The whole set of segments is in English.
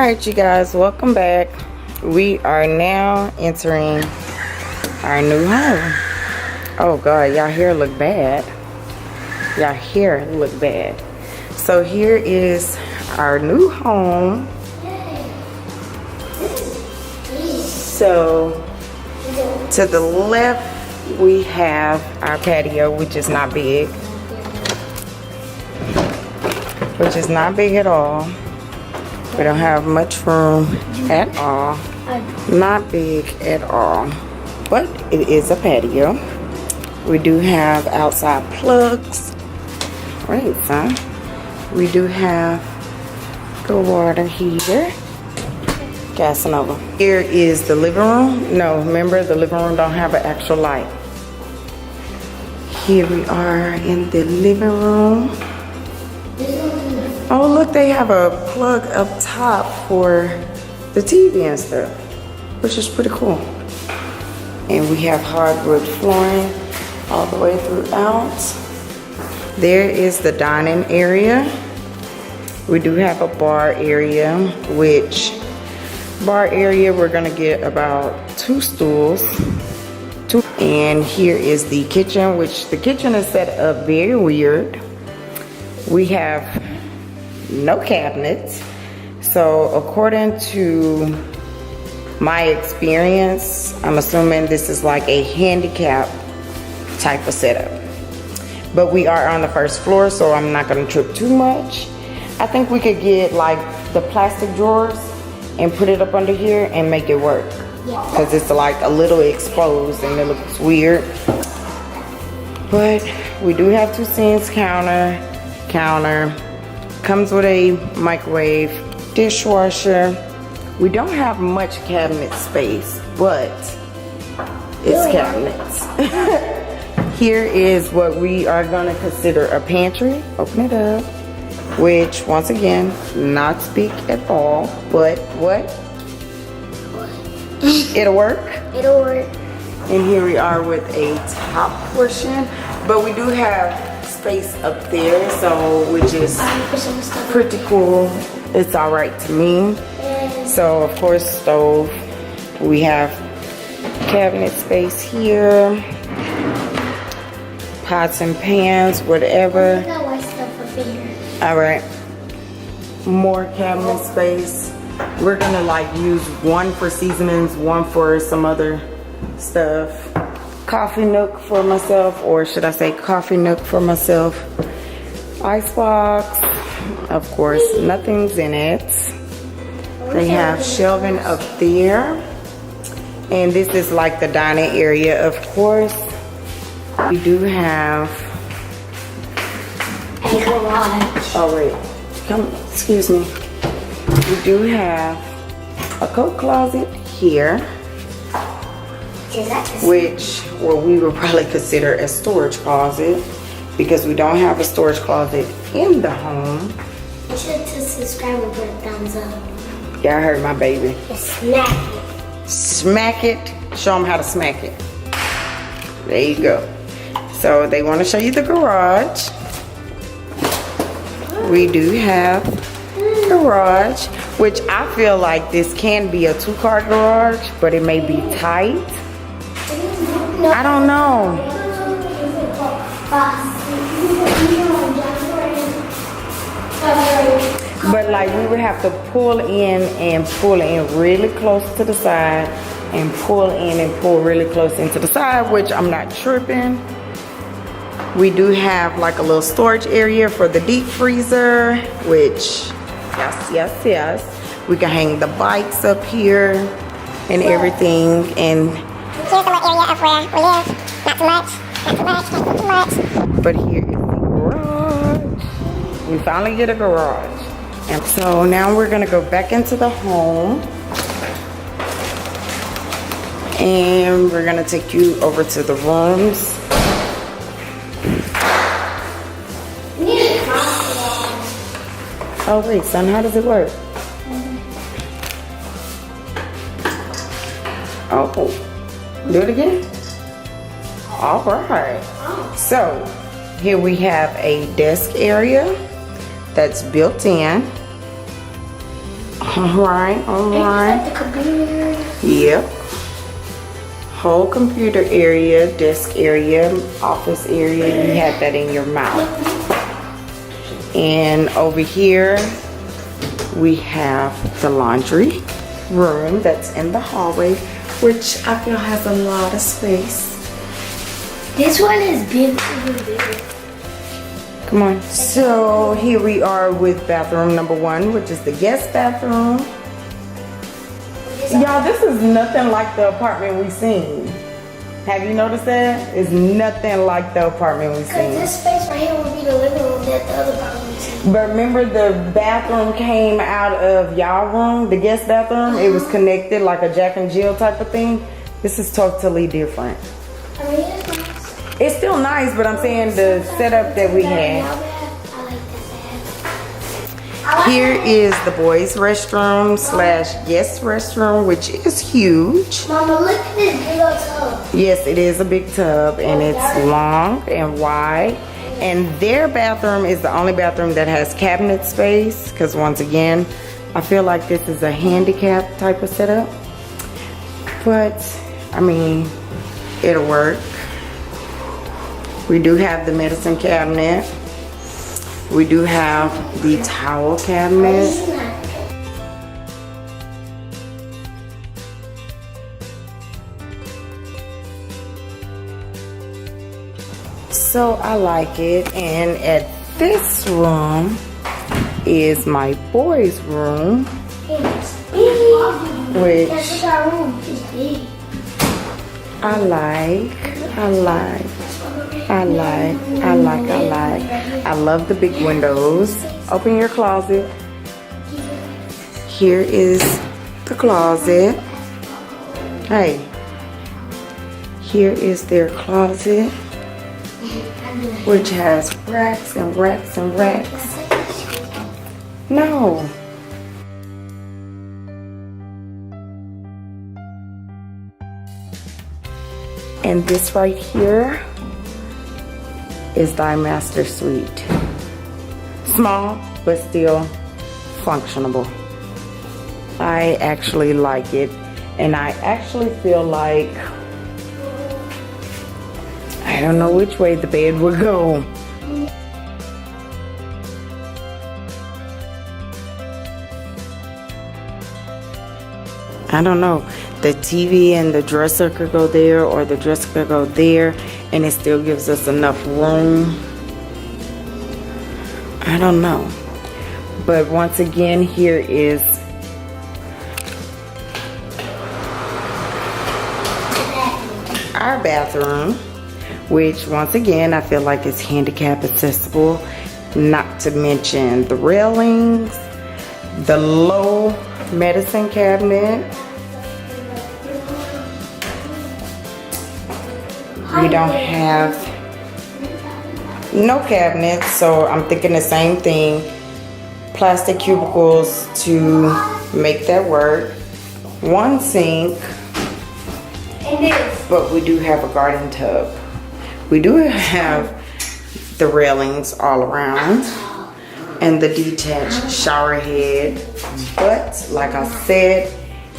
Alright, you guys, welcome back. We are now entering our new home. Oh god, y'all hair look bad. Y'all hair look bad. So here is our new home. So to the left we have our patio, which is not big. Which is not big at all. We don't have much room at all. Not big at all. But it is a patio. We do have outside plugs. Wait, son. We do have the water heater. Gassing over. Here is the living room. No, remember the living room don't have an actual light. Here we are in the living room. Oh look, they have a plug up top for the TV and stuff, which is pretty cool. And we have hardwood flooring all the way throughout. There is the dining area. We do have a bar area, which bar area we're gonna get about 2 stools. And here is the kitchen, which the kitchen is set up very weird. We have no cabinets. So according to my experience, I'm assuming this is like a handicap type of setup. But we are on the first floor, so I'm not gonna trip too much. I think we could get like the plastic drawers and put it up under here and make it work. Because it's like a little exposed and it looks weird. But we do have 2 sinks, counter. Comes with a microwave, dishwasher. We don't have much cabinet space, but it's cabinets. Here is what we are gonna consider a pantry. Open it up. Which, once again, not speak at all, but what? It'll work? It'll work. And here we are with a top portion, but we do have space up there, so which is pretty cool. It's all right to me. So of course, stove. We have cabinet space here, pots and pans, whatever. All right, more cabinet space. We're gonna like use one for seasonings, one for some other stuff. Coffee nook for myself, or should I say coffee nook for myself. Icebox, of course, nothing's in it. They have shelving up there. And this is like the dining area, of course. We do have a garage. Oh wait, come, excuse me. We do have a coat closet here, which we would probably consider a storage closet because we don't have a storage closet in the home. Make sure to subscribe and put a thumbs up. Yeah, I heard my baby. And smack it. Smack it. Show them how to smack it. There you go. So they want to show you the garage. We do have garage, which I feel like this can be a 2-car garage, but it may be tight. I don't know. But like we would have to pull in and pull in really close to the side and pull in and pull really close into the side, which I'm not tripping. We do have like a little storage area for the deep freezer, which yes. We can hang the bikes up here and everything. And here's a little area of where we live. Not too much. But here is the garage. We finally get a garage. And so now we're gonna go back into the home. And we're gonna take you over to the rooms. Oh wait, son, how does it work? Oh, do it again? All right. So here we have a desk area that's built in. Alright, alright. The computer area. Yep. Whole computer area, desk area, office area, you have that in your mouth. And over here, we have the laundry room that's in the hallway, which I feel has a lot of space. This one is big, even bigger. Come on. So here we are with bathroom number 1, which is the guest bathroom. Y'all, this is nothing like the apartment we seen. Have you noticed that? It's nothing like the apartment we Because seen. this space right here will be the living room that the other apartment was in. But remember the bathroom came out of y'all room, the guest bathroom? It was connected like a Jack and Jill type of thing. This is totally different. I mean, it's nice. It's still nice, but I'm saying the setup that we had. I like that. Here is the boys' restroom / guest restroom, which is huge. Mama, look at this big old tub. Yes, it is a big tub, and it's long and wide. And their bathroom is the only bathroom that has cabinet space, because once again, I feel like this is a handicap type of setup. But, I mean, it'll work. We do have the medicine cabinet. We do have the towel cabinet. So I like it. And at this room is my boys' room, It's big. which That's what our room is big. I like. I love the big windows. Open your closet. Here is the closet. Hey, here is their closet, which has racks and racks and racks. No. And this right here is thy master suite. Small, but still functionable. I actually like it, and I actually feel like I don't know which way the bed would go. I don't know. The TV and the dresser could go there, or the dresser could go there, and it still gives us enough room. I don't know. But once again, here is our bathroom, which once again, I feel like it's handicap accessible, not to mention the railings, the low medicine cabinet. We don't have no cabinets, so I'm thinking the same thing. Plastic cubicles to make that work. One sink, but we do have a garden tub. We do have the railings all around and the detached shower head, but like I said,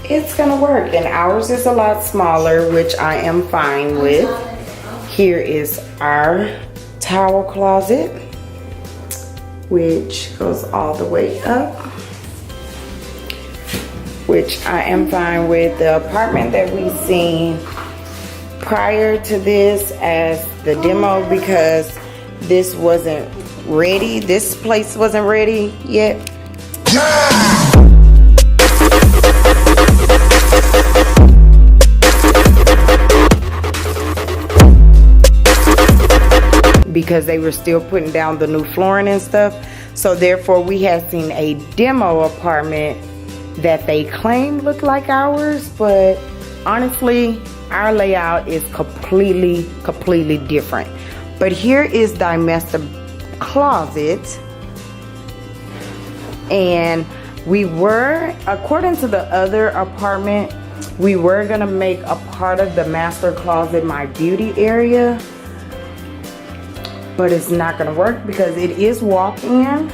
it's gonna work. And ours is a lot smaller, which I am fine with. Here is our towel closet, which goes all the way up, which I am fine with. The apartment that we seen prior to this as the demo, because this wasn't ready, this place wasn't ready yet. Because they were still putting down the new flooring and stuff. So therefore we had seen a demo apartment that they claim looked like ours, but honestly our layout is completely different. But here is the master closet, and we were, according to the other apartment, we were gonna make a part of the master closet my beauty area, but it's not gonna work because it is walk-in,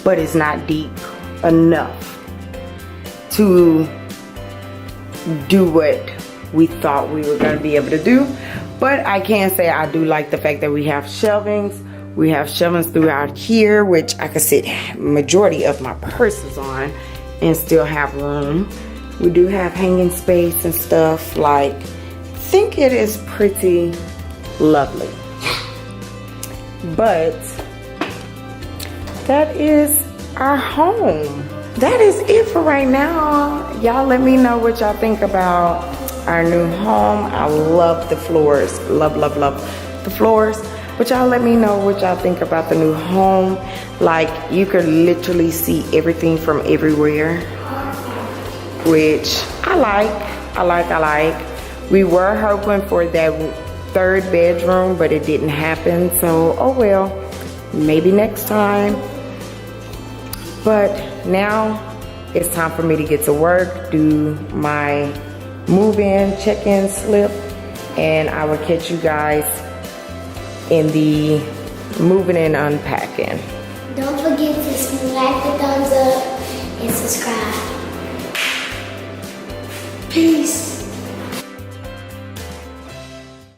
but it's not deep. enough to do what we thought we were going to be able to do. But I can say I do like the fact that we have shelvings. We have shelvings throughout here, which I could sit majority of my purses on and still have room. We do have hanging space and stuff. Like, I think it is pretty lovely. But that is our home. That is it for right now. Y'all let me know what y'all think about our new home. I love the floors. Love, love, love the floors. But y'all let me know what y'all think about the new home. Like, you could literally see everything from everywhere, which I like. We were hoping for that third bedroom, but it didn't happen. So, oh well, maybe next time. But now it's time for me to get to work, do my move-in, check-in slip, and I will catch you guys in the moving and unpacking. Don't forget to smack the thumbs up and subscribe. Peace.